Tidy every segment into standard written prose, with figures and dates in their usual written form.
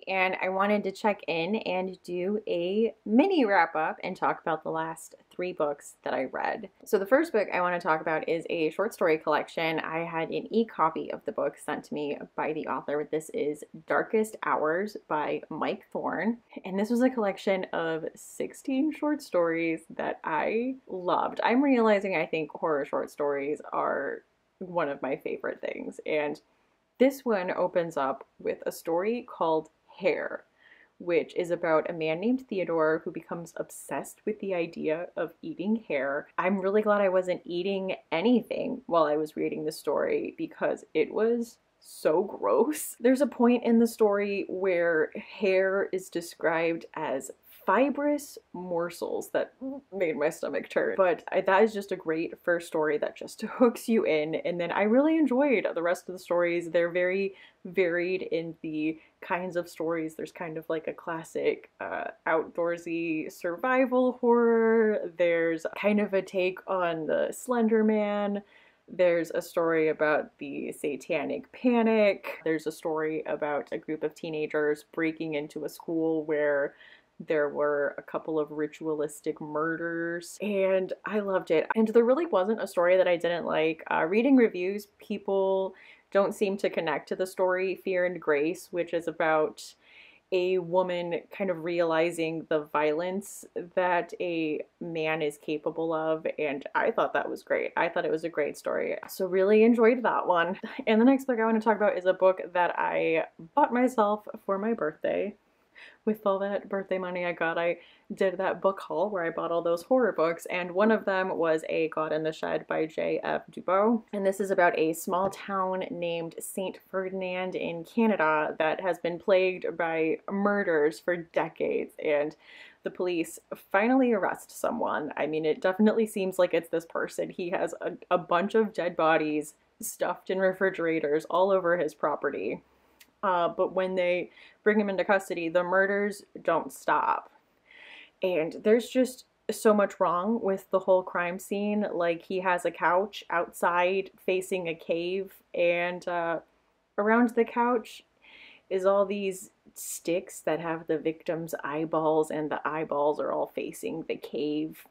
and I wanted to check in and do a mini wrap up and talk about the last 3 books that I read. So the first book I want to talk about is a short story collection. I had an e-copy of the book sent to me by the author. This is Darkest Hours by Mike Thorn, and this was a collection of 16 short stories that I loved. I'm realizing I think horror short stories are one of my favorite things, and this one opens up with a story called Hair, which is about a man named Theodore who becomes obsessed with the idea of eating hair. I'm really glad I wasn't eating anything while I was reading the story because it was so gross. There's a point in the story where hair is described as fibrous morsels that made my stomach turn. But that is just a great first story that just hooks you in. And then I really enjoyed the rest of the stories. They're very varied in the kinds of stories. There's kind of like a classic outdoorsy survival horror. There's kind of a take on the Slender Man. There's a story about the Satanic Panic. There's a story about a group of teenagers breaking into a school where there were a couple of ritualistic murders, and I loved it. And there really wasn't a story that I didn't like. Reading reviews, people don't seem to connect to the story Fear and Grace, which is about a woman kind of realizing the violence that a man is capable of, and I thought that was great. I thought it was a great story, so really enjoyed that one. And the next book I want to talk about is a book that I bought myself for my birthday. With all that birthday money I got, I did that book haul where I bought all those horror books, and one of them was A God in the Shed by JF Dubeau. And this is about a small town named St. Ferdinand in Canada that has been plagued by murders for decades, and the police finally arrest someone. I mean, it definitely seems like it's this person. He has a bunch of dead bodies stuffed in refrigerators all over his property. But when they bring him into custody, the murders don't stop. And there's just so much wrong with the whole crime scene. Like, he has a couch outside facing a cave, and around the couch is all these sticks that have the victim's eyeballs, and the eyeballs are all facing the cave.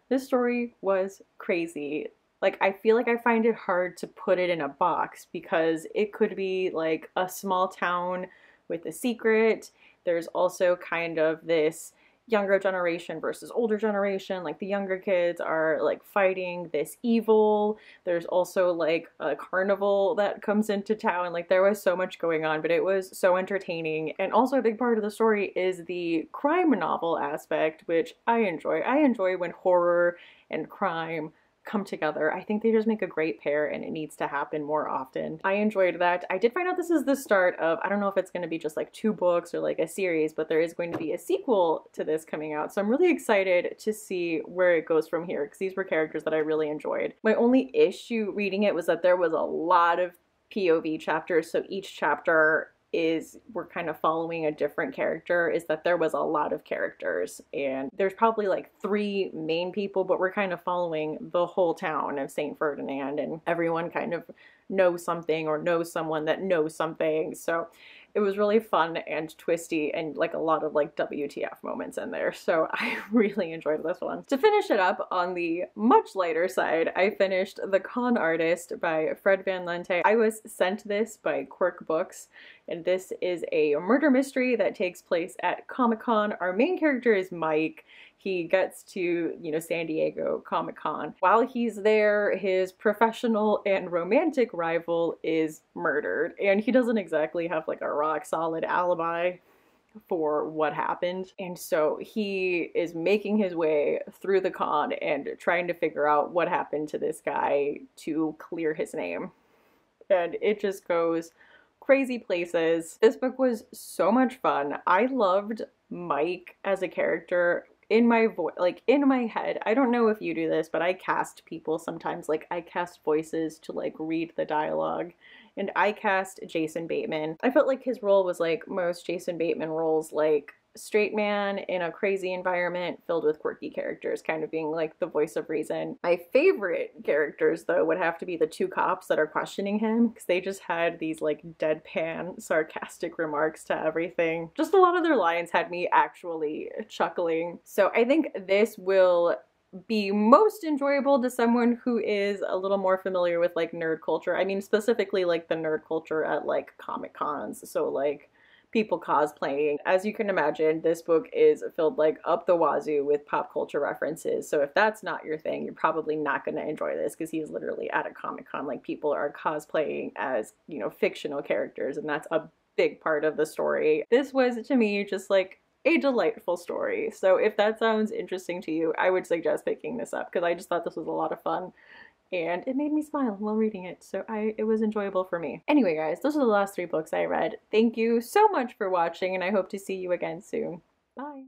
This story was crazy. Like, I feel like I find it hard to put it in a box because it could be like a small town with a secret. There's also kind of this younger generation versus older generation. Like, the younger kids are like fighting this evil. There's also like a carnival that comes into town. Like, there was so much going on, but it was so entertaining. And also a big part of the story is the crime novel aspect, which I enjoy. I enjoy when horror and crime come together. I think they just make a great pair, and it needs to happen more often. I enjoyed that. I did find out this is the start of, I don't know if it's going to be just like 2 books or like a series, but there is going to be a sequel to this coming out. So I'm really excited to see where it goes from here, because these were characters that I really enjoyed. My only issue reading it was that there was a lot of POV chapters, so each chapter we're kind of following a different character, is that there was a lot of characters, and there's probably like 3 main people, but we're kind of following the whole town of St. Ferdinand, and everyone kind of knows something or knows someone that knows something. So it was really fun and twisty, and like a lot of like WTF moments in there. So I really enjoyed this one. To finish it up on the much lighter side, I finished The Con Artist by Fred Van Lente. I was sent this by Quirk Books, and this is a murder mystery that takes place at Comic-Con. Our main character is Mike. He gets to, San Diego Comic-Con. While he's there, his professional and romantic rival is murdered, and he doesn't exactly have like a rock solid alibi for what happened. And so he is making his way through the con and trying to figure out what happened to this guy to clear his name. And it just goes crazy places. This book was so much fun. I loved Mike as a character. In my in my head, I don't know if you do this, but I cast people sometimes. Like, I cast voices to like read the dialogue, and I cast Jason Bateman. I felt like his role was like most Jason Bateman roles. Like, straight man in a crazy environment filled with quirky characters, kind of being like the voice of reason. My favorite characters, though, would have to be the two cops that are questioning him, because they just had these like deadpan, sarcastic remarks to everything. Just a lot of their lines had me actually chuckling. So I think this will be most enjoyable to someone who is a little more familiar with like nerd culture. I mean, specifically like the nerd culture at like Comic Cons. So like people cosplaying. As you can imagine, this book is filled like up the wazoo with pop culture references. So if that's not your thing, you're probably not going to enjoy this, because he's literally at a Comic Con. Like people are cosplaying as, you know, fictional characters, and that's a big part of the story. This was, to me, just like a delightful story. So if that sounds interesting to you, I would suggest picking this up, because I just thought this was a lot of fun and it made me smile while reading it. So it was enjoyable for me. Anyway, guys, those are the last 3 books I read. Thank you so much for watching, and I hope to see you again soon. Bye.